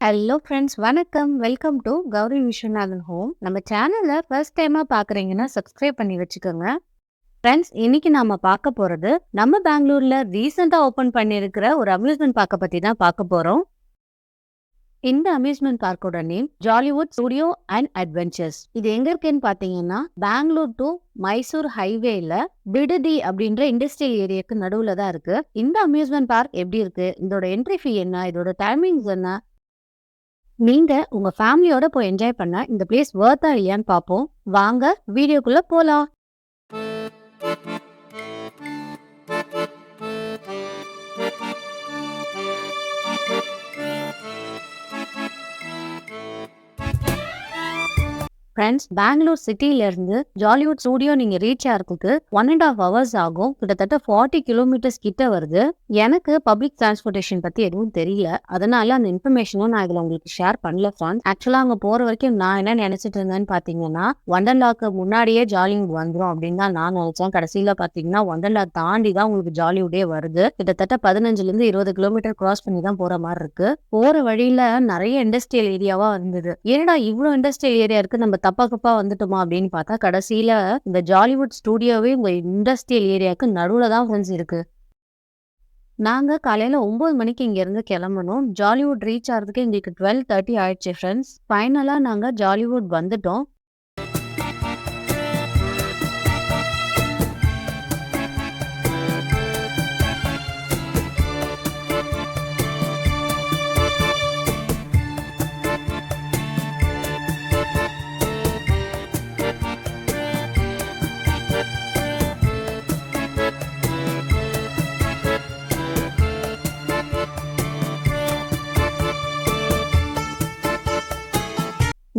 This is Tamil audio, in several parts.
ஹலோ ஃப்ரெண்ட்ஸ், வணக்கம். Welcome to Gowri Viswanathan home. நம்ம சேனலை ஃபர்ஸ்ட் டைமாக பார்க்குறீங்கன்னா சப்ஸ்கிரைப் பண்ணி வச்சுக்கோங்க. ஃப்ரெண்ட்ஸ், இன்னைக்கு நாம பார்க்க போகிறது நம்ம பெங்களூரில் ரீசெண்டாக ஓப்பன் பண்ணியிருக்கிற ஒரு அம்யூஸ்மெண்ட் பார்க்கை பற்றி தான் பார்க்க போகிறோம். இந்த அம்யூஸ்மெண்ட் பார்க்கோட name Jollywood studio and adventures. இது எங்க இருக்குன்னு பார்த்தீங்கன்னா பெங்களூர் டு மைசூர் ஹைவேல பிடதி அப்படின்ற இண்டஸ்ட்ரியல் ஏரியாவுக்கு நடுவில் தான் இருக்கு. இந்த அம்யூஸ்மெண்ட் பார்க் எப்படி இருக்கு, இதோட என்ட்ரி ஃபீ என்ன, இதோட டைமிங்ஸ் என்ன, நீங்க உங்க ஃபேமிலியோட போய் என்ஜாய் பண்ண இந்த பிளேஸ் வர்த்தா இல்லையான்னு பார்ப்போம். வாங்க வீடியோக்குள்ள போலாம். ஃப்ரெண்ட்ஸ், பெங்களூர் சிட்டில இருந்து ஜாலிவுட் ஸ்டுடியோ நீங்க ரீச் ஆகிறதுக்கு 1.5 hours ஆகும். கிட்டத்தட்ட 40 kilometers கிட்ட வருது. எனக்கு பப்ளிக் டிரான்ஸ்போர்டேஷன் பத்தி எதுவும் தெரியல, அதனால அந்த இன்ஃபர்மேஷனும் நான் இதுல உங்களுக்கு ஷேர் பண்ணல. ஃப்ரெண்ட்ஸ், ஆக்சுவலா அங்க போற வரைக்கும் நான் என்ன நினைச்சிட்டு இருந்தேன்னு பாத்தீங்கன்னா ஒண்டர்லாக்கு முன்னாடியே ஜாலிவுட் வந்துடும் அப்படின்னு தான் நான் நினைச்சேன். கடைசியில பாத்தீங்கன்னா ஒண்டர்லா தாண்டி தான் உங்களுக்கு ஜாலிவுட்டே வருது. கிட்டத்தட்ட 15 இருந்து 20 கிலோமீட்டர் கிராஸ் பண்ணி தான் போற மாதிரி இருக்கு. போற வழியில நிறைய இண்டஸ்ட்ரியல் ஏரியாவா இருந்தது. ஏன்னா இவ்வளவு இண்டஸ்ட்ரியல் ஏரியா இருக்கு, நம்ம தப்பா வந்துட்டோமா அப்படின்னு பார்த்தா கடைசியில இந்த ஜாலிவுட் ஸ்டுடியோவே உங்க இண்டஸ்ட்ரியல் ஏரியாவுக்கு நடுவுல தான் ஃப்ரெண்ட்ஸ் இருக்கு. நாங்க காலையில 9 மணிக்கு இங்க இருந்து கிளம்பணும். ஜாலிவுட் ரீச் ஆகிறதுக்கு எங்களுக்கு 12:30 ஆயிடுச்சு. ஃப்ரெண்ட்ஸ், ஃபைனலா நாங்க ஜாலிவுட் வந்துட்டோம்.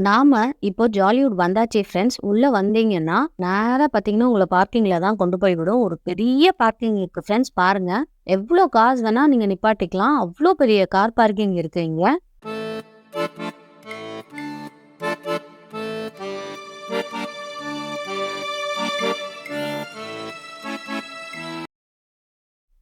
நாம இப்போ ஜாலிவுட் வந்தாச்சு. ஃப்ரெண்ட்ஸ், உள்ள வந்தீங்கன்னா நேரா பாத்தீங்கன்னா உங்களை பார்க்கிங்ல தான் கொண்டு போய் விடும். ஒரு பெரிய பார்க்கிங் இருக்கு. ஃப்ரெண்ட்ஸ், பாருங்க, எவ்வளோ காசு வேணா நீங்க நிப்பாட்டிக்கலாம். அவ்வளோ பெரிய கார் பார்க்கிங் இருக்கு இங்க.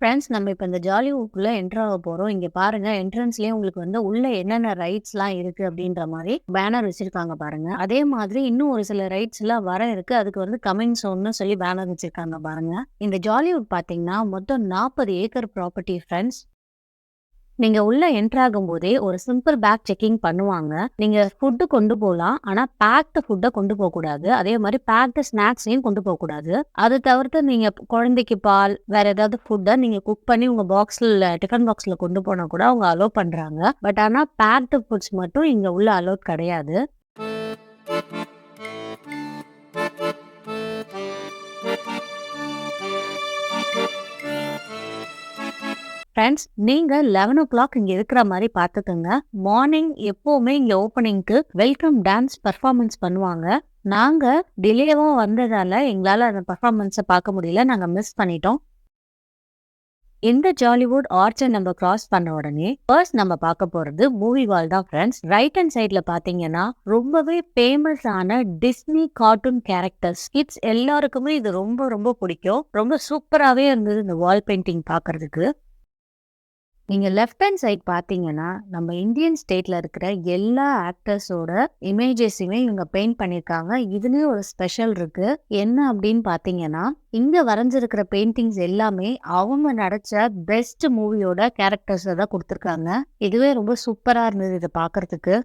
ஃப்ரெண்ட்ஸ், நம்ம இப்போ இந்த ஜாலிவுட்குள்ள என்டர் ஆக போறோம். இங்க பாருங்க, என்ட்ரன்ஸ்லயே உங்களுக்கு வந்து உள்ள என்னென்ன ரைட்ஸ்லாம் இருக்கு அப்படின்ற மாதிரி பேனர் வச்சிருக்காங்க பாருங்க. அதே மாதிரி இன்னும் ஒரு சில ரைட்ஸ் எல்லாம் வர இருக்கு. அதுக்கு வந்து கமிங் சோன்னு சொல்லி பேனர் வச்சிருக்காங்க பாருங்க. இந்த ஜாலிவுட் பாத்தீங்கன்னா மொத்தம் 40 ஏக்கர் ப்ராப்பர்ட்டி. ஃப்ரெண்ட்ஸ், நீங்க உள்ள என்டர் ஆகும் போதே ஒரு சிம்பிள் பேக் செக்கிங் பண்ணுவாங்க. நீங்க ஃபுட்டு கொண்டு போகலாம், ஆனா பேக்டு ஃபுட்டை கொண்டு போக கூடாது. அதே மாதிரி பேக்டு ஸ்நாக்ஸையும் கொண்டு போக கூடாது. அது தவிர்த்து நீங்க குழந்தைக்கு பால், வேற ஏதாவது ஃபுட்டை நீங்க குக் பண்ணி உங்க பாக்ஸ்ல டிஃபன் பாக்ஸ்ல கொண்டு போனா கூட அவங்க அலோவ் பண்றாங்க. பட் ஆனா பேக்டு ஃபுட்ஸ் மட்டும் இங்க உள்ள அலோவ் கிடையாது. ஃப்ரெண்ட்ஸ், நீங்க 11 o'clock இங்க இருக்கிற மாதிரி பார்த்துக்கோங்க. மார்னிங் எப்பவுமே இங்க ஓப்பனிங்க்கு வெல்கம் டான்ஸ் பர்ஃபார்மன்ஸ் பண்ணுவாங்க. நாங்க டிலேவா வந்ததால எங்களால அந்த பர்ஃபார்மன்ஸை பார்க்க முடியல, நாங்க மிஸ் பண்ணிட்டோம். இந்த ஜாலிவுட் ஆர்ச்சை நம்ம கிராஸ் பண்ண உடனே ஃபர்ஸ்ட் நம்ம பார்க்க போறது மூவி வால் தான். ஃப்ரெண்ட்ஸ், ரைட் ஹேண்ட் சைட்ல பாத்தீங்கன்னா ரொம்பவே ஃபேமஸ் ஆன டிஸ்னி கார்ட்டூன் கேரக்டர்ஸ். கிட்ஸ் எல்லாருக்குமே இது ரொம்ப ரொம்ப பிடிக்கும். ரொம்ப சூப்பராகவே இருந்தது இந்த வால் பெயிண்டிங் பார்க்கறதுக்கு. நீங்க லெஃப்ட் ஹேண்ட் சைட் பாத்தீங்கன்னா நம்ம இந்தியன் ஸ்டேட்ல இருக்கிற எல்லா ஆக்டர்ஸோட இமேஜஸுமே இவங்க பெயிண்ட் பண்ணியிருக்காங்க. இதுலயும் ஒரு ஸ்பெஷல் இருக்கு. என்ன அப்படின்னு பாத்தீங்கன்னா, இங்க வரைஞ்சிருக்கிற பெயிண்டிங்ஸ் எல்லாமே அவங்க நடிச்ச பெஸ்ட் மூவியோட கேரக்டர்ஸ் தான் கொடுத்துருக்காங்க. இதுவே ரொம்ப சூப்பரா இருந்தது இதை பாக்குறதுக்கு.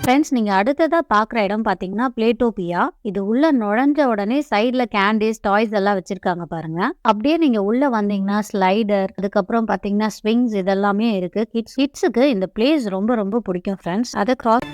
ஃப்ரெண்ட்ஸ், நீங்க அடுத்ததா பாக்குற இடம் பாத்தீங்கன்னா பிளேட்டோபியா. இது உள்ள நுழைஞ்ச உடனே சைட்ல கேண்டிஸ், டாய்ஸ் எல்லாம் வச்சிருக்காங்க பாருங்க. அப்படியே நீங்க உள்ள வந்தீங்கன்னா ஸ்லைடர், அதுக்கப்புறம் பாத்தீங்கன்னா ஸ்விங்ஸ், இதெல்லாமே இருக்கு. கிட்ஸுக்கு இந்த பிளேஸ் ரொம்ப ரொம்ப பிடிக்கும். ஃப்ரெண்ட்ஸ், அதை கிராஸ்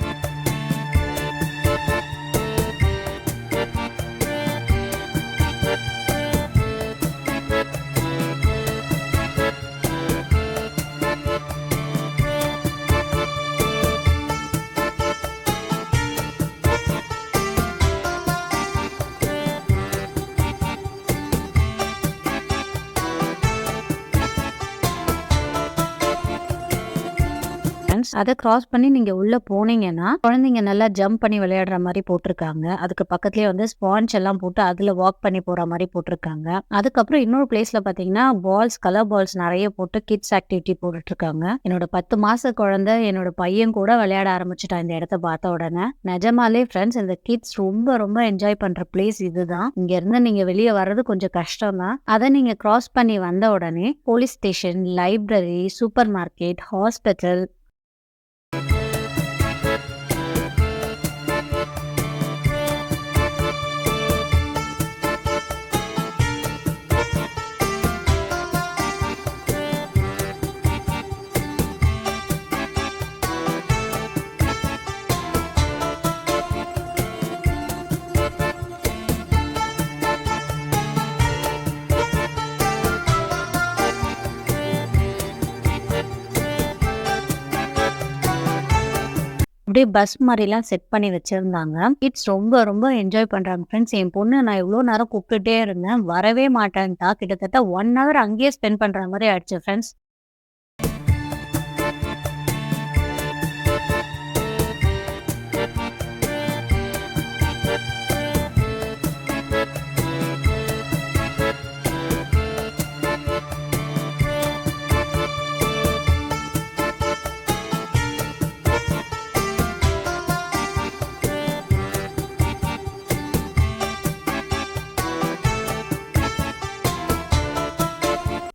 ஃப்ரெண்ட்ஸ். அதை கிராஸ் பண்ணி நீங்க உள்ள போனீங்கன்னா குழந்தைங்க நல்லா ஜம்ப் பண்ணி விளையாடுற மாதிரி போட்டிருக்காங்க. அதுக்கு பக்கத்துலயே வந்து ஸ்பாஞ்ச் எல்லாம் போட்டு அதுல வாக் பண்ணி போற மாதிரி போட்டிருக்காங்க. அதுக்கப்புறம் இன்னொரு பிளேஸ்ல பாத்தீங்கன்னா பால்ஸ், கலர் பால்ஸ் நிறைய போட்டு கிட்ஸ் ஆக்டிவிட்டி போட்டுட்டு இருக்காங்க. என்னோட 10 மாச குழந்தை, என்னோட பையன் கூட விளையாட ஆரம்பிச்சுட்டான் இந்த இடத்த பார்த்த உடனே. நிஜமாலே ஃப்ரெண்ட்ஸ், இந்த கிட்ஸ் ரொம்ப ரொம்ப என்ஜாய் பண்ற பிளேஸ் இதுதான். இங்க இருந்து நீங்க வெளியே வர்றது கொஞ்சம் கஷ்டம் தான். அதை நீங்க கிராஸ் பண்ணி வந்த உடனே police station, library, super market, hospital, அப்படியே பஸ் மாதிரிலாம் செட் பண்ணி வச்சிருந்தாங்க. கிட்ஸ் ரொம்ப ரொம்ப என்ஜாய் பண்றாங்க ஃப்ரெண்ட்ஸ். என் பொண்ணு நான் இவ்வளோ நேரம் கூப்பிட்டுட்டே இருந்தேன், வரவே மாட்டேன்ட்டா. கிட்டத்தட்ட 1 ஹவர் அங்கேயே ஸ்பெண்ட் பண்ற மாதிரி ஆயிடுச்சு ஃப்ரெண்ட்ஸ்.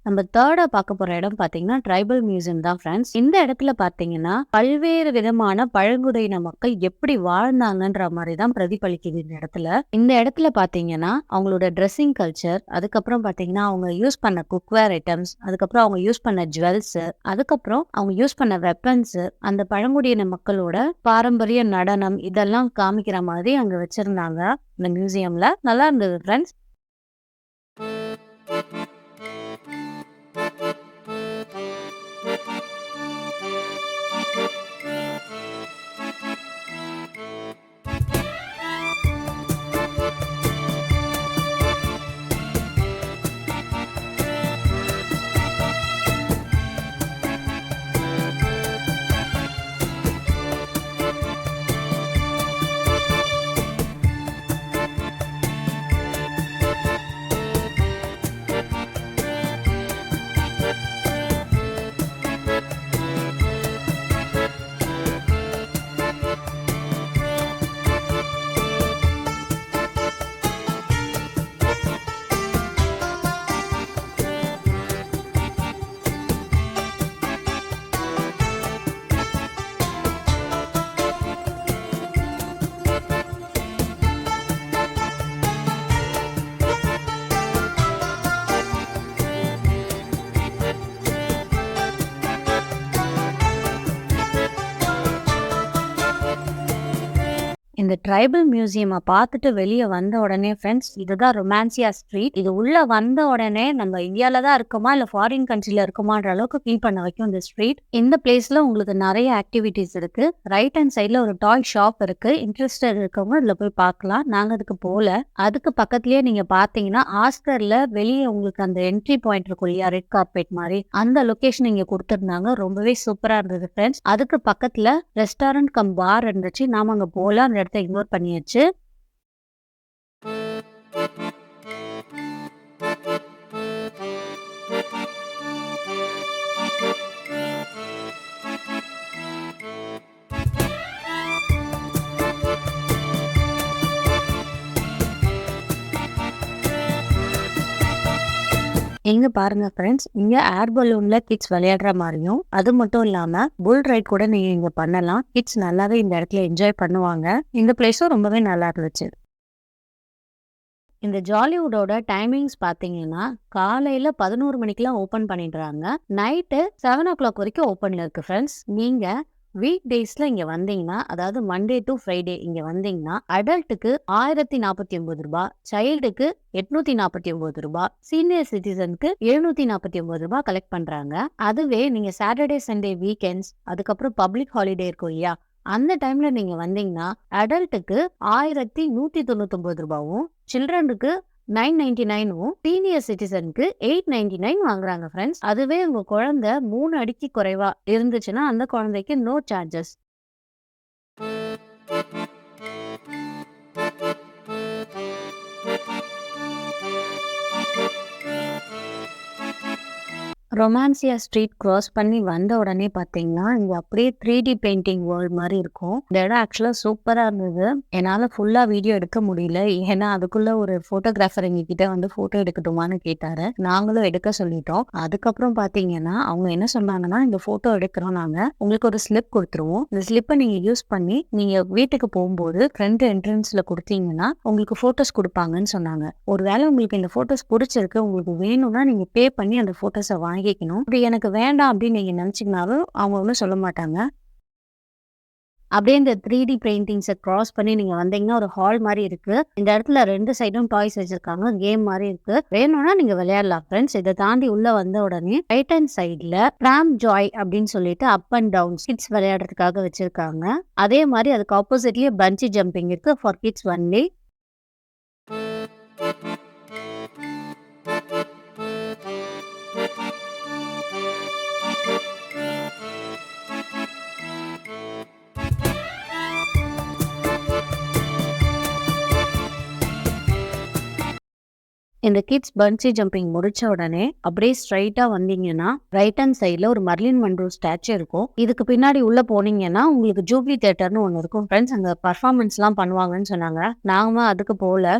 நம்ம தேர்டா பார்க்க போற இடம் பாத்தீங்கன்னா ட்ரைபல் மியூசியம் தான் ஃப்ரெண்ட்ஸ். இந்த இடத்துல பாத்தீங்கன்னா பல்வேறு விதமான பழங்குடியின மக்கள் எப்படி வாழ்ந்தாங்கன்ற மாதிரி தான் பிரதிபலிக்குது இந்த இடத்துல. இந்த இடத்துல பாத்தீங்கன்னா அவங்களோட ட்ரெஸ்ஸிங் கல்ச்சர், அதுக்கப்புறம் பாத்தீங்கன்னா அவங்க யூஸ் பண்ண குக்வேர் ஐட்டம்ஸ், அதுக்கப்புறம் அவங்க யூஸ் பண்ண ஜுவல்ஸ், அதுக்கப்புறம் அவங்க யூஸ் பண்ண வெப்பன்ஸ், அந்த பழங்குடியின மக்களோட பாரம்பரிய நடனம், இதெல்லாம் காமிக்கிற மாதிரி அங்க வச்சிருந்தாங்க இந்த மியூசியம்ல. நல்லா இருந்தது ஃப்ரெண்ட்ஸ். இந்த ட்ரைபல் மியூசியமை பார்த்துட்டு வெளியே வந்த உடனே ஃப்ரெண்ட்ஸ், இதுதான் ரொமான்சியா ஸ்ட்ரீட். இது உள்ள வந்த உடனே நம்ம இந்தியால தான் இருக்கோமா இல்ல ஃபாரின் கண்ட்ரில இருக்கோமான்ற அளவுக்கு ஃபீல் பண்ண வைக்கும் இந்த ஸ்ட்ரீட். இந்த பிளேஸ்ல உங்களுக்கு நிறைய ஆக்டிவிட்டிஸ் இருக்கு. ரைட் ஹேண்ட் சைட்ல ஒரு டாய் ஷாப் இருக்கு. இன்ட்ரெஸ்டட் இருக்கவங்க இதுல போய் பார்க்கலாம். நாங்க அதுக்கு போல. அதுக்கு பக்கத்துலயே நீங்க பாத்தீங்கன்னா ஆஸ்கர்ல வெளியே உங்களுக்கு அந்த என்ட்ரி பாயிண்ட் இருக்கும் இல்லையா, ரெட் கார்பெட் மாதிரி, அந்த லொகேஷன் இங்க கொடுத்துருந்தாங்க. ரொம்பவே சூப்பரா இருந்தது ஃப்ரெண்ட்ஸ். அதுக்கு பக்கத்துல ரெஸ்டாரண்ட் கம் பார் இருந்துச்சு. நாம அங்க போல அந்த இடத்த இக்னோர் பண்ணியாச்சு. இங்க பாருங்க ஃப்ரெண்ட்ஸ், இங்க ஏர் பலூன்ல கிட்ஸ் விளையாடுற மாதிரியும், அது மட்டும் இல்லாம புல் ரைட் கூட நீங்க இங்க பண்ணலாம். கிட்ஸ் நல்லாவே இந்த இடத்துல என்ஜாய் பண்ணுவாங்க. இந்த பிளேஸும் ரொம்பவே நல்லா இருந்துச்சு. இந்த ஜாலிவுட்டோட டைமிங்ஸ் பாத்தீங்கன்னா காலையில 11 மணிக்கெல்லாம் ஓபன் பண்ணிடுறாங்க. நைட்டு 7 o'clock வரைக்கும் ஓபன்ல இருக்கு ஃப்ரெண்ட்ஸ். நீங்க வீக் டேஸ்ல இங்க வந்தீங்கன்னா, அதாவது மண்டே டு ஃப்ரைடே இங்க வந்தீங்கன்னா அடல்ட்டுக்கு 1049 ரூபாய், சைல்டுக்கு 849 ரூபாய், சீனியர் சிட்டிசனுக்கு 749 ரூபாய் கலெக்ட் பண்றாங்க. அதுவே நீங்க சாட்டர்டே சண்டே வீக்கெண்ட்ஸ், அதுக்கப்புறம் பப்ளிக் ஹாலிடே இருக்கும் இல்லையா, அந்த டைம்ல நீங்க வந்தீங்கன்னா அடல்ட்டுக்கு 1199 ரூபாயும், சில்ட்ரனுக்கு 999 சீனியர் சிட்டிசனுக்கு 899 வாங்குறாங்க ஃப்ரெண்ட்ஸ். அதுவே உங்க குழந்தை 3 அடிக்கு குறைவா இருந்துச்சுன்னா அந்த குழந்தைக்கு நோ சார்ஜஸ். ரொமான்சியா ஸ்ட்ரீட் கிராஸ் பண்ணி வந்த உடனே பார்த்தீங்கன்னா, இங்க அப்படியே 3D பெயிண்டிங் வேர்ல்ட் மாரி இருக்கும். இந்த இடம் ஆக்சுவலா சூப்பரா இருந்தது. என்னால ஃபுல்லா வீடியோ எடுக்க முடியல. ஏன்னா, அதுக்குள்ள ஒரு ஃபோட்டோகிராஃபர் எங்ககிட்ட வந்து ஃபோட்டோ எடுக்கட்டுமான்னு கேட்டாரு. நாங்களும் எடுக்க சொல்லிட்டோம். அதுக்கப்புறம் பார்த்தீங்கன்னா, அவங்க என்ன சொன்னாங்கன்னா, "இந்த ஃபோட்டோ எடுக்கிறோம் நாங்க. உங்களுக்கு ஒரு ஸ்லிப் குடுத்துருவோம். இந்த ஸ்லிப்ப நீங்க யூஸ் பண்ணி, நீங்க வீட்டுக்கு போம்போது ஃப்ரண்ட் என்ட்ரன்ஸ்ல குடுத்தீங்கன்னா, உங்களுக்கு ஃபோட்டோஸ் குடுப்பாங்கன்னு" சொன்னாங்க. ஒருவேளை உங்களுக்கு இந்த ஃபோட்டோஸ் புடிச்சிருக்கு, உங்களுக்கு வேணும்னா நீங்க பே பண்ணி அந்த ஃபோட்டோஸ வாங்கிக்கணும். அப்படி எனக்கு வேண்டாம் அப்படின்னு நீங்க நினைச்சீங்கனாலும் அவங்க ஒண்ணும் சொல்ல மாட்டாங்க. அப்படியே இந்த 3D பெயிண்டிங்ஸ கிராஸ் பண்ணி நீங்க வந்தீங்கன்னா ஒரு ஹால் மாரி இருக்கு. இந்த இடத்துல 2 சைடும் டாய்ஸ் வச்சிருக்காங்க. கேம் மாரி இருக்கு. வேணும்னா நீங்க விளையாடலாம் ஃப்ரெண்ட்ஸ். இத தாண்டி உள்ள வந்த உடனே ரைட் ஹேண்ட் சைடுல பிராம் ஜாய் அப்படின்னு சொல்லிட்டு அப் அண்ட் டவுன் கிட்ஸ் விளையாடுறதுக்காக வச்சிருக்காங்க. அதே மாரி அதுக்கு ஆப்போசிட்லயே பஞ்சி ஜம்பிங் இருக்கு ஃபார் கிட்ஸ் ஒன்லி. இந்த கிட்ஸ் பன்சி ஜம்பிங் முடிச்ச உடனே அப்படியே ஸ்ட்ரைட்டா வந்தீங்கன்னா ரைட் ஹேண்ட் சைட்ல ஒரு மர்லின் மன்ரோ ஸ்டாச்சு இருக்கும். இதுக்கு பின்னாடி உள்ள போனீங்கன்னா உங்களுக்கு ஜூப்ளி தியேட்டர்னு ஒன்று இருக்கும் ஃப்ரெண்ட்ஸ். அங்க பர்ஃபார்மன்ஸ் எல்லாம் பண்ணுவாங்கன்னு சொன்னாங்க. நாம அதுக்கு போல.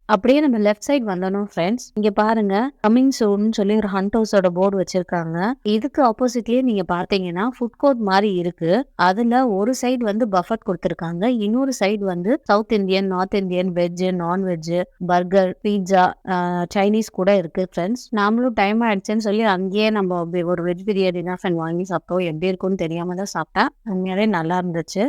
அப்படியே நம்ம லெஃப்ட் சைடு வந்தோம் ஃப்ரெண்ட்ஸ். இங்க பாருங்க, கமிங் சூன் சொல்லி ஒரு ஹண்ட் ஹவுஸோட போர்டு வச்சிருக்காங்க. இதுக்கு ஆப்போசிட்லயே நீங்க பார்த்தீங்கன்னா ஃபுட் கோர்ட் மாதிரி இருக்கு. அதுல ஒரு சைடு வந்து பஃபட் கொடுத்துருக்காங்க. இன்னொரு சைடு வந்து south Indian, north Indian, veg, non veg, burger, pizza, Chinese கூட இருக்கு ஃப்ரெண்ட்ஸ். நாமளும் டைம் ஆயிடுச்சுன்னு சொல்லி அங்கேயே நம்ம ஒரு வெஜ் பிரியாணி தான் வாங்கி சாப்பிட்டோம். எப்படி இருக்கும்னு தெரியாம தான் சாப்பிட்டேன். உண்மையாவே நல்லா இருந்துச்சு.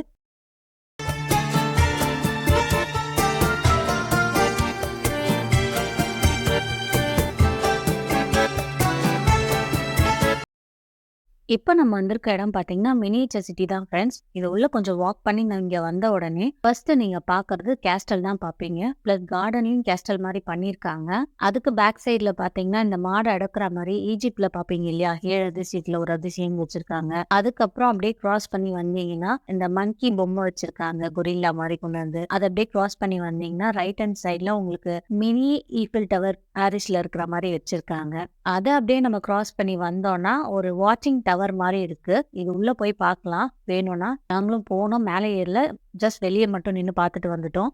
இப்ப நம்ம வந்திருக்க இடம் பார்த்தீங்கன்னா, மினியேச்சர் சிட்டி தான் ஃப்ரெண்ட்ஸ். இது உள்ள கொஞ்சம் வாக் பண்ணி இங்க வந்த உடனே ஃபர்ஸ்ட் நீங்க பார்க்கறது கேஸ்டல் தான் பார்ப்பீங்க. பிளஸ் கார்டனையும் கேஸ்டல் மாதிரி பண்ணியிருக்காங்க. அதுக்கு பேக் சைட்ல பார்த்தீங்கன்னா, இந்த மாடு அடக்குற மாதிரி ஈஜிப்ட்ல பார்ப்பீங்க இல்லையா, 7 அதிசயத்துல ஒரு அதிசயம் வச்சிருக்காங்க. அதுக்கப்புறம் அப்படியே கிராஸ் பண்ணி வந்தீங்கன்னா இந்த மங்கி பொம்மை வச்சிருக்காங்க, கொரில்லா மாதிரி கொண்டு வந்து. அதை அப்படியே கிராஸ் பண்ணி வந்தீங்கன்னா ரைட் ஹேண்ட் சைட்ல உங்களுக்கு மினி ஈஃபில் டவர் பாரிஸ்ல இருக்கிற மாதிரி வச்சிருக்காங்க. அதை அப்படியே நம்ம கிராஸ் பண்ணி வந்தோம்னா ஒரு வாட்சிங் டவர் மாதிரி இருக்கு. இது உள்ள போய் பார்க்கலாம். வேணும்னா நாங்களும் போனோம், மேலே ஏறல, ஜஸ்ட் வெளியே மட்டும் நின்று பார்த்துட்டு வந்துட்டோம்.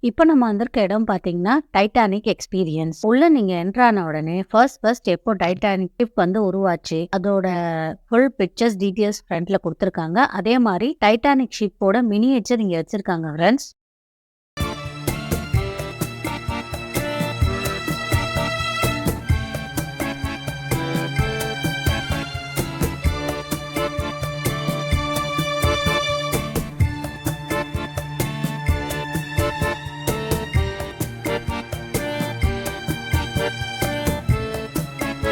இப்போ நம்ம வந்திருக்க இடம் பார்த்தீங்கன்னா டைட்டானிக் எக்ஸ்பீரியன்ஸ். உள்ள நீங்க என்டர் ஆன உடனே ஃபர்ஸ்ட் எப்போ டைட்டானிக் ஷிப் வந்து உருவாச்சு அதோட ஃபுல் பிக்சர்ஸ் டீட்டெயில்ஸ் ஃப்ரண்ட்ல கொடுத்துருக்காங்க. அதே மாதிரி டைட்டானிக் ஷிப்போட மினியேச்சர் இங்க வச்சிருக்காங்க ஃப்ரெண்ட்ஸ்.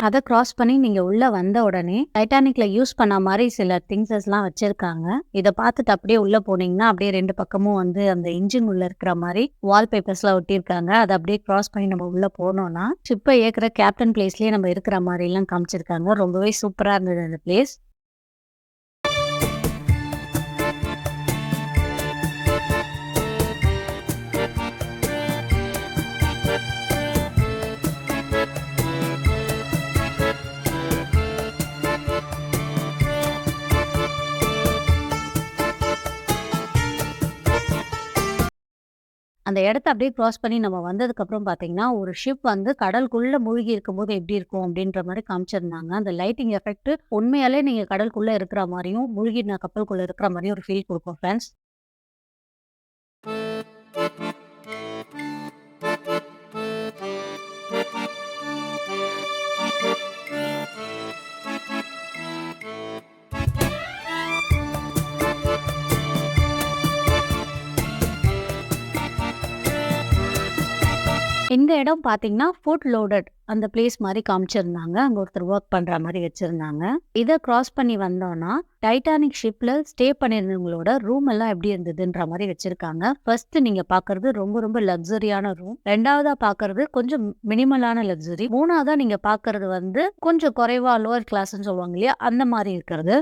அதை கிராஸ் பண்ணி நீங்க உள்ள வந்த உடனே டைட்டானிக்ல யூஸ் பண்ண மாதிரி சில திங்ஸஸ்லாம் வச்சிருக்காங்க. இதை பார்த்துட்டு அப்படியே உள்ள போனீங்கன்னா அப்படியே 2 பக்கமும் வந்து அந்த இன்ஜின் உள்ள இருக்கிற மாதிரி வால்பேப்பர்ஸ்லாம் ஒட்டியிருக்காங்க. அதை அப்படியே கிராஸ் பண்ணி நம்ம உள்ள போனோம்னா ஷிப்பை ஏற்கிற கேப்டன் பிளேஸ்லயே நம்ம இருக்கிற மாதிரி எல்லாம் காமிச்சிருக்காங்க. ரொம்பவே சூப்பரா இருந்தது அந்த பிளேஸ். அந்த இடத்த அப்படியே கிராஸ் பண்ணி நம்ம வந்ததுக்கப்புறம் பார்த்தீங்கன்னா, ஒரு ஷிப் வந்து கடலுக்குள்ள மூழ்கி இருக்கும்போது எப்படி இருக்கும் அப்படின்ற மாரி காமிச்சிருந்தாங்க. அந்த லைட்டிங் எஃபெக்ட் உண்மையாலே நீங்க கடலுக்குள்ள இருக்கிற மாரியும், மூழ்கின கப்பலுக்குள்ள இருக்கிற மாரியும் ஒரு ஃபீல் குடுக்கும் ஃபிரெண்ட்ஸ். இந்த இடம் பார்த்தீங்கன்னா, ஃபுட் லோடட் அந்த பிளேஸ் மாரி காமிச்சிருந்தாங்க. அங்க ஒருத்தர் வொர்க் பண்ற மாரி வச்சிருந்தாங்க. இத கிராஸ் பண்ணி வந்தோம்னா, டைட்டானிக் ஷிப்ல ஸ்டே பண்ணியிருந்தவங்களோட ரூம் எல்லாம் எப்படி இருந்ததுன்ற மாரி வச்சிருக்காங்க. ஃபர்ஸ்ட் நீங்க பார்க்கறது ரொம்ப ரொம்ப லக்ஸரியான ரூம். 2வதா பார்க்கறது கொஞ்சம் மினிமலான லக்ஸரி. 3வதா நீங்க பார்க்கறது வந்து கொஞ்சம் குறைவா லோவர் கிளாஸ்ன்னு சொல்லுவாங்க இல்லையா? அந்த மாரி இருக்கிறது.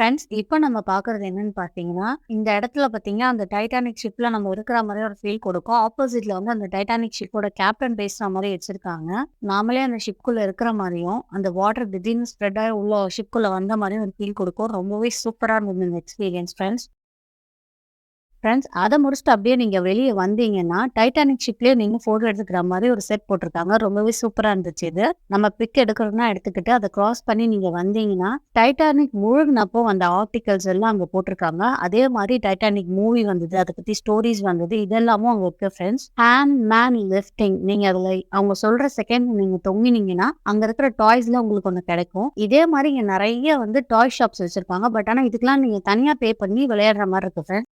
ஃப்ரெண்ட்ஸ், இப்ப நம்ம பார்க்குறது என்னன்னு பார்த்தீங்கன்னா, இந்த இடத்துல பார்த்தீங்கன்னா, அந்த டைட்டானிக் ஷிப்ல நம்ம இருக்கிற மாரி ஒரு ஃபீல் கொடுக்கும். ஆப்போசிட்ல வந்து அந்த டைட்டானிக் ஷிப்போட கேப்டன் பேசுற மாரி வச்சிருக்காங்க. நாமளே அந்த ஷிப்குள்ள இருக்கிற மாரியும், அந்த வாட்டர் திடீர்னு ஸ்ப்ரெட் ஆயி உள்ள ஷிப்குள்ள வந்த மாரியும் ஒரு ஃபீல் கொடுக்கும். ரொம்பவே சூப்பரா இருந்தது இந்த எக்ஸ்பீரியன்ஸ் ஃப்ரெண்ட்ஸ். அத முடிச்சுட்டு அப்படியே நீங்க வெளிய வந்தீங்கன்னா, டைட்டானிக் ஷிப்லயே நின்னு ஃபோட்டோ எடுத்துக்கிற மாரி ஒரு செட் போட்டிருக்காங்க. ரொம்பவே சூப்பரா இருந்துச்சு இது. நம்ம பிக் எடுக்கிறோம்னா எடுத்துக்கிட்டு, அத கிராஸ் பண்ணி நீங்க வந்தீங்கன்னா, டைட்டானிக் முழுகுனப்போ அந்த ஆர்டிகல்ஸ் எல்லாம் அங்க போட்டிருக்காங்க. அதே மாரி டைட்டானிக் மூவி வந்தது. அத பத்தி ஸ்டோரீஸ் வந்தது. இதெல்லாமும் அங்க இருக்கு ஃப்ரெண்ட்ஸ். ஹேண்ட் மேன் லிஃப்டிங் நீங்க அதுல அவங்க சொல்ற செகண்ட் நீங்க தொங்கினீங்கன்னா, அங்க இருக்கிற டாய்ஸ்ல உங்களுக்கு ஒண்ணு கிடைக்கும். இதே மாரி இங்க நெறைய வந்து டாய் ஷாப்ஸ் வச்சிருப்பாங்க. பட் ஆனா இதுக்கெல்லாம் நீங்க தனியா பே பண்ணி விளையாடுற மாரி இருக்கு ஃப்ரெண்ட்ஸ்.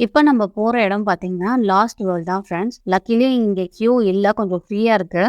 இப்ப நம்ம போற இடம் பார்த்தீங்கன்னா, லாஸ்ட் வேர்ல்ட் தான் ஃபிரெண்ட்ஸ். லக்கிலி இங்க கியூ இல்ல. கொஞ்சம் ஃப்ரீயா இருக்கு.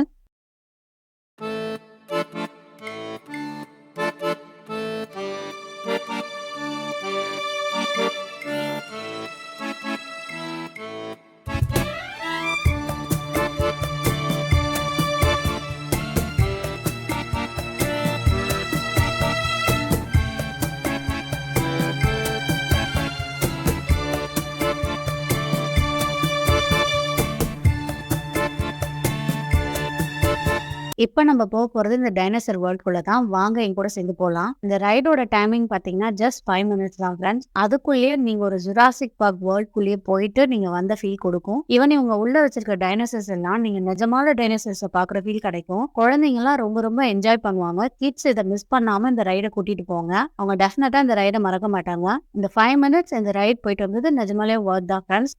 இப்ப நம்ம போறது இந்த டைனோசர் வேர்ல்ட்குள்ள தான். வாங்க என் கூட சேர்ந்து போலாம். இந்த ரைடோட டைமிங் பார்த்தீங்கன்னா, ஜஸ்ட் 5 மினிட்ஸ் தான் ஃபிரெண்ட்ஸ். அதுக்குள்ளேயே நீங்க ஒரு ஜுராசிக் பார்க் வேர்ல்ட்குள்ளேயே போயிட்டு நீங்க வந்த ஃபீல் கொடுக்கும். ஈவன் இவங்க உள்ள வச்சிருக்க டைனோசர்ஸ் எல்லாம் நீங்க நிஜமான டைனோசர்ஸ பார்க்குற ஃபீல் கிடைக்கும். குழந்தைங்கலாம் ரொம்ப ரொம்ப என்ஜாய் பண்ணுவாங்க. கிட்ஸ் இத மிஸ் பண்ணாம இந்த ரைட கூட்டிட்டு போங்க. அவங்க டெஃபினட்டா இந்த ரைட மறக்க மாட்டாங்க. இந்த 5 மினிட்ஸ் இந்த ரைட் போயிட்டு வந்தது நிஜமாலே வொர்த் தான் ஃபிரெண்ட்ஸ்.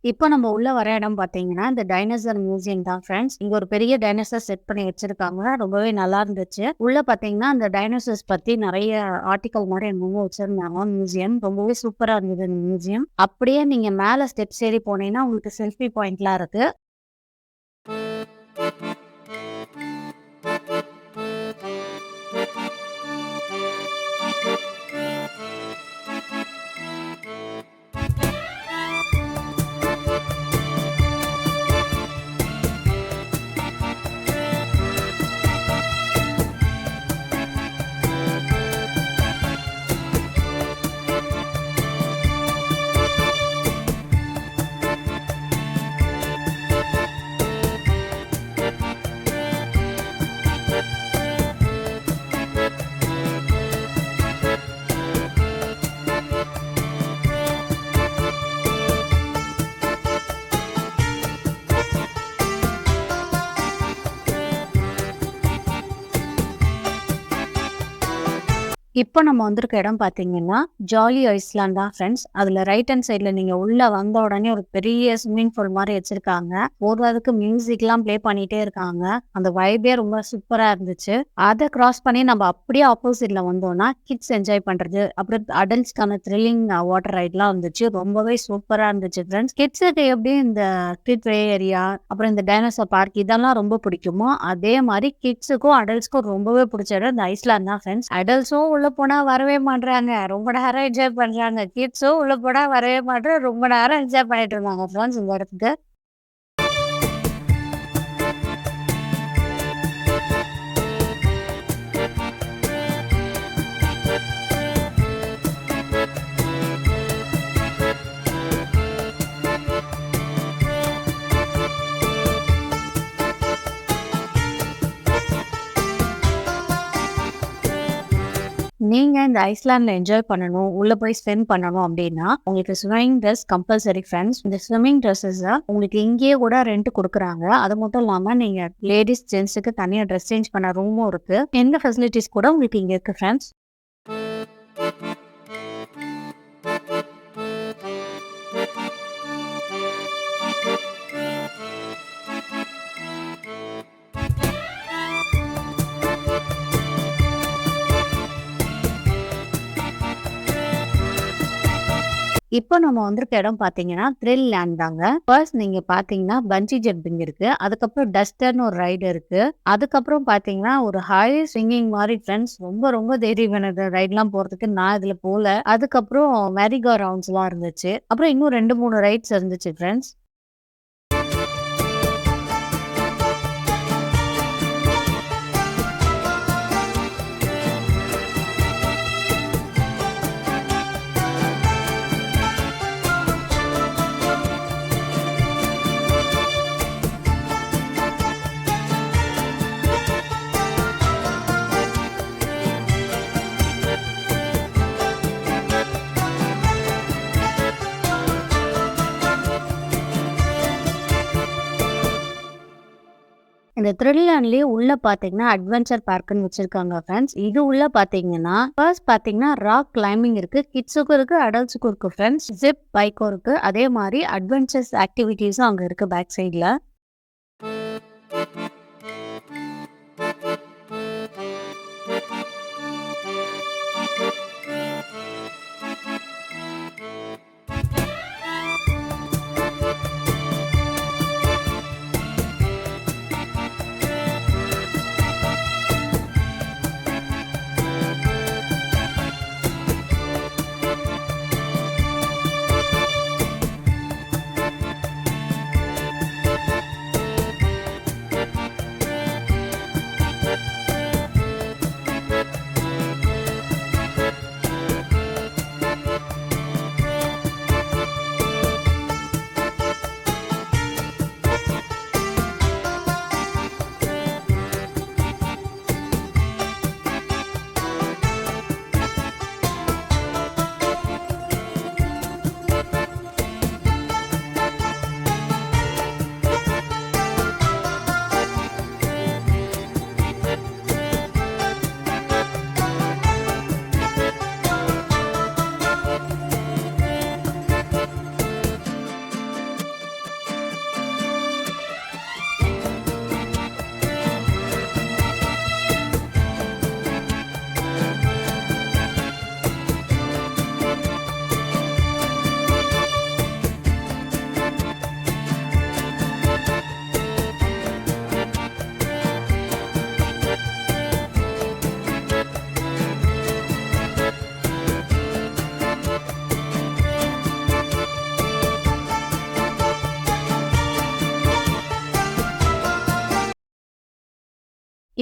இப்போ நம்ம உள்ள வர இடம் பார்த்தீங்கன்னா, இந்த டைனோசர் மியூசியம் தான் ஃப்ரெண்ட்ஸ். இங்க ஒரு பெரிய டைனோசர் செட் பண்ணி வச்சிருக்காங்க. ரொம்பவே நல்லா இருந்துச்சு. உள்ள பார்த்தீங்கன்னா, அந்த டைனோசர்ஸ் பத்தி நெறைய ஆர்டிக்கல் மாரி என்னமோ வச்சிருந்தாங்க மியூசியம். ரொம்பவே சூப்பரா இருந்தது இந்த மியூசியம். அப்படியே நீங்க மேல ஸ்டெப்ஸ் ஏறி போனீங்கன்னா, உங்களுக்கு செல்ஃபி பாயிண்ட்லாம் இருக்கு. இப்போ நம்ம வந்திருக்க இடம் பார்த்தீங்கன்னா, ஜாலி ஐஸ்லாண்ட் தான் ஃப்ரெண்ட்ஸ். அதுல ரைட் ஹேண்ட் சைட்ல நீங்க உள்ள வந்த உடனே ஒரு பெரிய ஸ்விம்மிங் பூல் மாரி வச்சிருக்காங்க. போடுறதுக்கு மியூசிக்லாம் ப்ளே பண்ணிட்டே இருக்காங்க. அந்த வைபே ரொம்ப சூப்பரா இருந்துச்சு. அத கிராஸ் பண்ணி நம்ம அப்படியே ஆப்போசிட்ல வந்தோம்னா, கிட்ஸ் என்ஜாய் பண்றது, அப்புறம் அடல்ட்ஸ்க்கான த்ரில்லிங் வாட்டர் ரைட்லாம் இருந்துச்சு. ரொம்பவே சூப்பரா இருந்துச்சு ஃப்ரெண்ட்ஸ். கிட்ஸுக்கு எப்படி இந்த கிட் ப்ளே ஏரியா, அப்புறம் இந்த டைனோசர் பார்க் இதெல்லாம் ரொம்ப பிடிக்குமோ, அதே மாரி கிட்ஸுக்கும், அடல்ட்ஸ்க்கும் ரொம்பவே பிடிச்ச இடம் இந்த ஐஸ்லாண்ட் தான் ஃப்ரெண்ட்ஸ். அடல்ட்ஸும் உள்ள போனா வரவே மாட்றாங்க. ரொம்ப நேரம் என்ஜாய் பண்றாங்க. கிட்ஸும் உள்ள போனா வரவே மாட்றாங்க. ரொம்ப நேரம் என்ஜாய் பண்ணிட்டு இருந்தாங்க ஃப்ரெண்ட்ஸ் இந்த இடத்துக்கு. நீங்க இந்த ஐஸ்லாண்ட்ல என்ஜாய் பண்ணணும், உள்ள போய் ஸ்விம் பண்ணணும் அப்படின்னா, உங்களுக்கு ஸ்விம்மிங் ட்ரெஸ் கம்பல்சரி ஃப்ரெண்ட்ஸ். இந்த ஸ்விம்மிங் ட்ரெஸ்ஸஸ உங்களுக்கு இங்கேயே கூட ரெண்ட் குடுக்குறாங்க. அது மட்டும் இல்லாம நீங்க லேடீஸ், ஜென்ட்ஸுக்கு தனியா ட்ரெஸ் சேஞ்ச் பண்ண ரூமும் இருக்கு. இந்த ஃபெசிலிட்டீஸ் கூட உங்களுக்கு இங்க இருக்கு ஃப்ரெண்ட்ஸ். இப்போ நம்ம வந்திருக்க இடம் பார்த்தீங்கன்னா, த்ரில் லேண்ட் தாங்க. ஃபர்ஸ்ட் நீங்க பார்த்தீங்கன்னா, பஞ்சி ஜம்பிங் இருக்கு. அதுக்கப்புறம் டஸ்டர்ன்னு ஒரு ரைடு இருக்கு. அதுக்கப்புறம் பார்த்தீங்கன்னா, ஒரு ஹை ஸ்விங்கிங் மாரி ஃப்ரெண்ட்ஸ். ரொம்ப ரொம்ப தைரியம் எனக்கு ரைட்லாம் போறதுக்கு. நான் இதுல போல. அதுக்கப்புறம் மேரி கோ ரவுண்ட்ஸ்லாம் இருந்துச்சு. அப்புறம் இன்னும் 2, 3 ரைட்ஸ் இருந்துச்சு ஃப்ரெண்ட்ஸ். இந்த த்ரில்லாண்ட்லயே உள்ள பார்த்தீங்கன்னா, அட்வென்ச்சர் பார்க்ன்னு வச்சிருக்காங்க ஃப்ரெண்ட்ஸ். இது உள்ள பார்த்தீங்கன்னா, ஃபர்ஸ்ட் பார்த்தீங்கன்னா ராக் கிளைம்பிங் இருக்கு. கிட்ஸுக்கும் இருக்கு, அடல்ட்ஸுக்கும் இருக்கு ஃப்ரெண்ட்ஸ். ஜிப் பைக்கும் இருக்கு. அதே மாரி அட்வென்ச்சர்ஸ் ஆக்டிவிட்டீஸும் அங்க இருக்கு பேக் சைட்ல.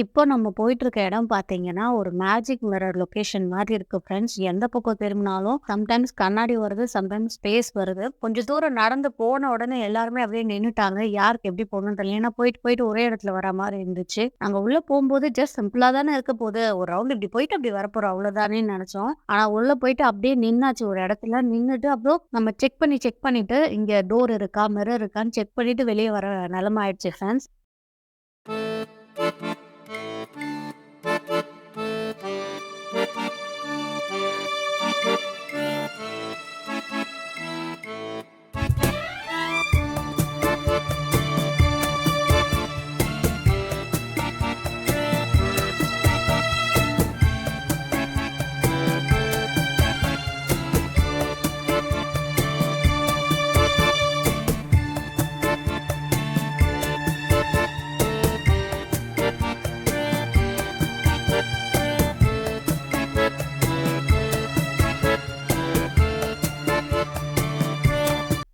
இப்போ நம்ம போயிட்டுருக்க இடம் பார்த்தீங்கன்னா, ஒரு மேஜிக் மிரர் லொகேஷன் மாரி இருக்கு ஃப்ரெண்ட்ஸ். எந்த பக்கம் திரும்பினாலும் சம்டைம்ஸ் கண்ணாடி வருது, சம்டைம்ஸ் ஸ்பேஸ் வருது. கொஞ்சம் தூரம் நடந்து போன உடனே எல்லாருமே அப்படியே நின்னுட்டாங்க. யாருக்கு எப்படி போகணும்னு தெரியல. ஏன்னா போயிட்டு, போயிட்டு ஒரே இடத்துல வர மாரி இருந்துச்சு. நாங்க உள்ள போம்போது ஜஸ்ட் சிம்பிளா தானே இருக்க போது. ஒரு ரவுண்ட் இப்படி போயிட்டு அப்படி வரப்போறோம் அவ்வளோதானேன்னு நெனச்சோம். ஆனா உள்ள போயிட்டு அப்படியே நின்னாச்சு ஒரு இடத்துல. நின்னுட்டு அப்புறம் நம்ம செக் பண்ணிட்டு இங்க டோர் இருக்கா, மிரர் இருக்கான்னு செக் பண்ணிட்டு வெளிய வர நெலம ஆயிடுச்சு ஃப்ரெண்ட்ஸ்.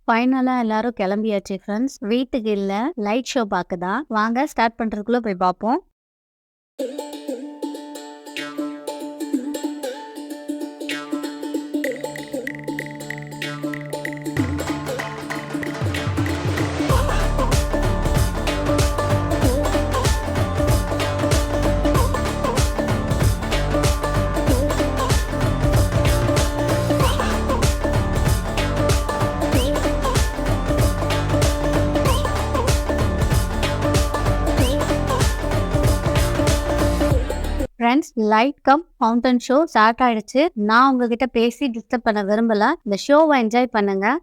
ஃபைனலா எல்லாரும் கிளம்பியாச்சு ஃப்ரெண்ட்ஸ். வீட்டுக்கு இல்ல, லைட் ஷோ பார்க்க தான். வாங்க ஸ்டார்ட் பண்றதுக்குள்ள போய் பார்ப்போம். Friends, light cum fountain show start ஆயிடுச்சு. நான் உங்ககிட்ட பேசி டிஸ்டர்ப் பண்ண விரும்பல. இந்த ஷோவை என்ஜாய் பண்ணுங்க.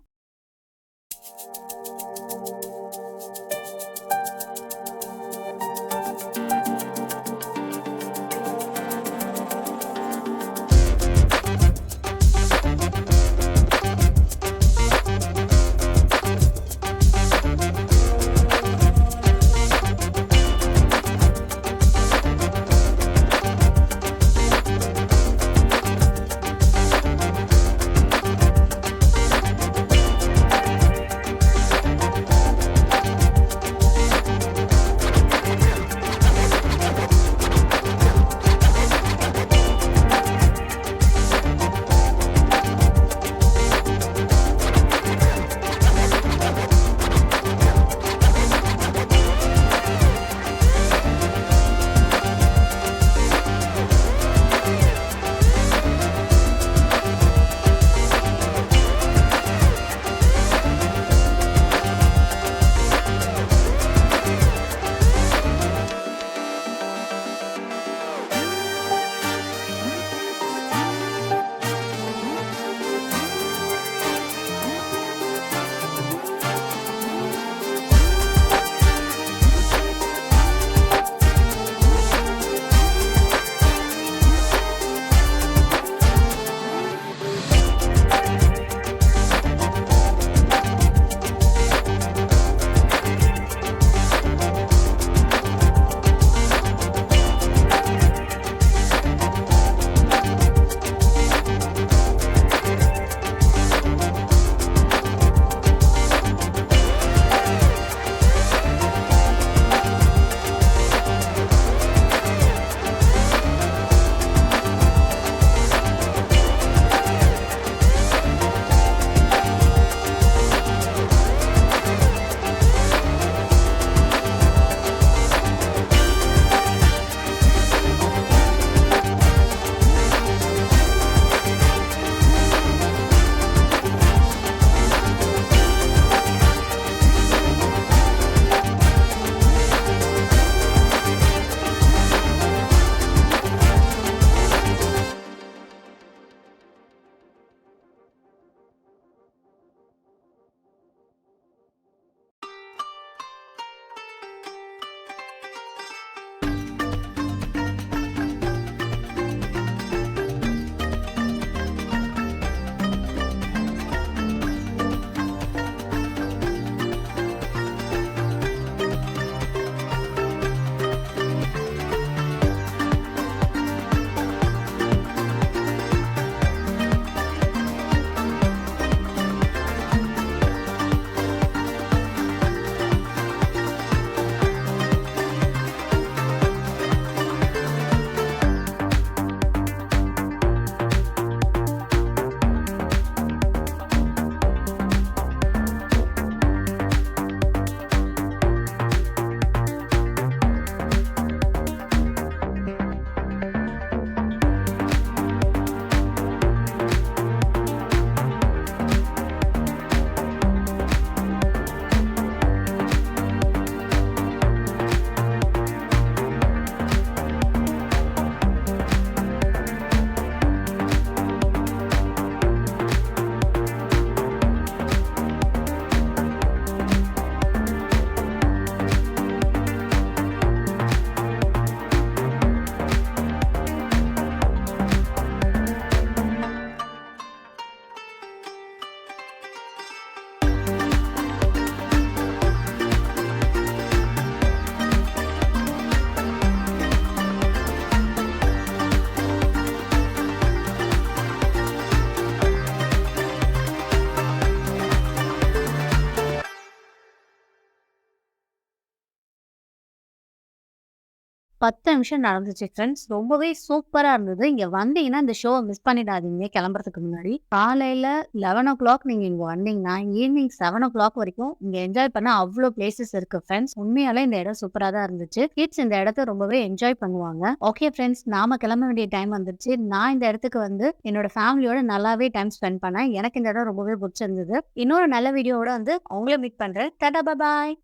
10 நிமிஷம் நடந்துச்சு ஃப்ரெண்ட்ஸ். ரொம்பவே சூப்பரா இருந்தது. இங்க வந்தீங்கன்னா இந்த ஷோவ மிஸ் பண்ணிடாதீங்க கிளம்புறதுக்கு முன்னாடி. காலையில 11:00 நீங்க இங்க வந்தீங்கன்னா, ஈவினிங் 7:00 வரைக்கும் இங்க என்ஜாய் பண்ண அவ்ளோ பிளேஸஸ் இருக்கு ஃப்ரெண்ட்ஸ். உண்மையாலே இந்த இடம் சூப்பரா தான் இருந்துச்சு. கிட்ஸ் இந்த இடத்த ரொம்பவே என்ஜாய் பண்ணுவாங்க. ஓகே ஃப்ரெண்ட்ஸ், நாம கிளம்ப வேண்டிய டைம் வந்துருச்சு. நான் இந்த இடத்துக்கு வந்து என்னோட ஃபேமிலியோட நல்லாவே டைம் ஸ்பெண்ட் பண்ணேன். எனக்கு இந்த இடம் ரொம்பவே பிடிச்சிருந்தது. இன்னொரு நல்ல வீடியோவோட வந்து உங்கள மீட் பண்றேன். டாடா, பாய்.